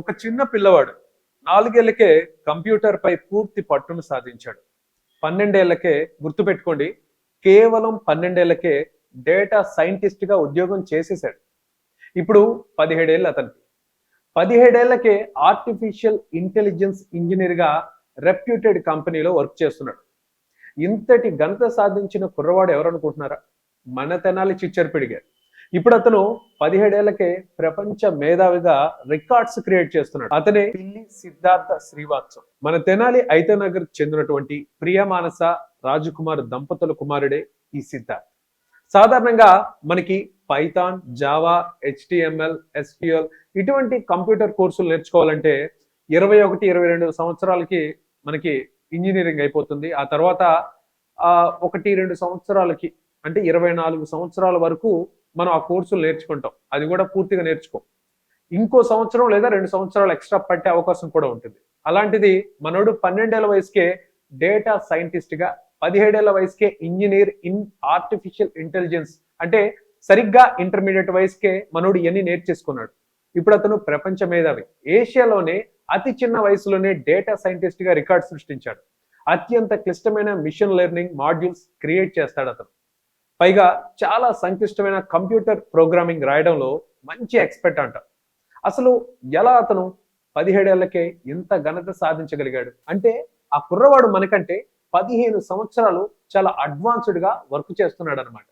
ఒక చిన్న పిల్లవాడు 4 ఏళ్లకే కంప్యూటర్ పై పూర్తి పట్టును సాధించాడు. 12 ఏళ్లకే గుర్తుపెట్టుకోండి, కేవలం 12 ఏళ్లకే డేటా సైంటిస్ట్ గా ఉద్యోగం చేసేసాడు. ఇప్పుడు 17 ఏళ్ళు అతనికి. 17 ఏళ్లకే ఆర్టిఫిషియల్ ఇంటెలిజెన్స్ ఇంజనీర్ గా రెప్యూటెడ్ కంపెనీలో వర్క్ చేస్తున్నాడు. ఇంతటి ఘనత సాధించిన కుర్రవాడు ఎవరనుకుంటున్నారా? మన తెనాలి చిచ్చరపిడిగే. ఇప్పుడు అతను 17 ఏళ్లకే ప్రపంచ మేధావిగా రికార్డ్స్ క్రియేట్ చేస్తున్నాడు. అతనే పిల్లి సిద్ధార్థ శ్రీవాత్సవ్. మన తెనాలి ఐతనగర్ చెందినటువంటి ప్రియమానస రాజకుమార్ దంపతుల కుమారుడే ఈ సిద్ధార్థ్. సాధారణంగా మనకి పైథాన్, జావా, హెచ్టిఎంఎల్, ఎస్క్యూఎల్ ఇటువంటి కంప్యూటర్ కోర్సులు నేర్చుకోవాలంటే 21, 22 సంవత్సరాలకి మనకి ఇంజనీరింగ్ అయిపోతుంది. ఆ తర్వాత 1-2 సంవత్సరాలకి అంటే 24 సంవత్సరాల వరకు మనం ఆ కోర్సులు నేర్చుకుంటాం. అది కూడా పూర్తిగా నేర్చుకోం. ఇంకో సంవత్సరం లేదా 2 సంవత్సరాలు ఎక్స్ట్రా పట్టే అవకాశం కూడా ఉంటుంది. అలాంటిది మనోడు 12 ఏళ్ల వయసుకే డేటా సైంటిస్ట్ గా, 17 ఏళ్ల వయసుకే ఇంజనీర్ ఇన్ ఆర్టిఫిషియల్ ఇంటెలిజెన్స్ అంటే సరిగ్గా ఇంటర్మీడియట్ వయసుకే మనోడు ఇవన్నీ నేర్చేసుకున్నాడు. ఇప్పుడు అతను ప్రపంచ మేధావి. ఏషియాలోనే అతి చిన్న వయసులోనే డేటా సైంటిస్ట్ గా రికార్డ్ సృష్టించాడు. అత్యంత క్లిష్టమైన మిషన్ లెర్నింగ్ మాడ్యూల్స్ క్రియేట్ చేస్తాడు అతను. పైగా చాలా సంక్లిష్టమైన కంప్యూటర్ ప్రోగ్రామింగ్ రాయడంలో మంచి ఎక్స్పర్ట్ అంట. అసలు ఎలా అతను 17 ఏళ్లకే ఇంత ఘనత సాధించగలిగాడు అంటే, ఆ కుర్రవాడు మనకంటే 15 సంవత్సరాలు చాలా అడ్వాన్స్డ్ గా వర్క్ చేస్తున్నాడు అనమాట.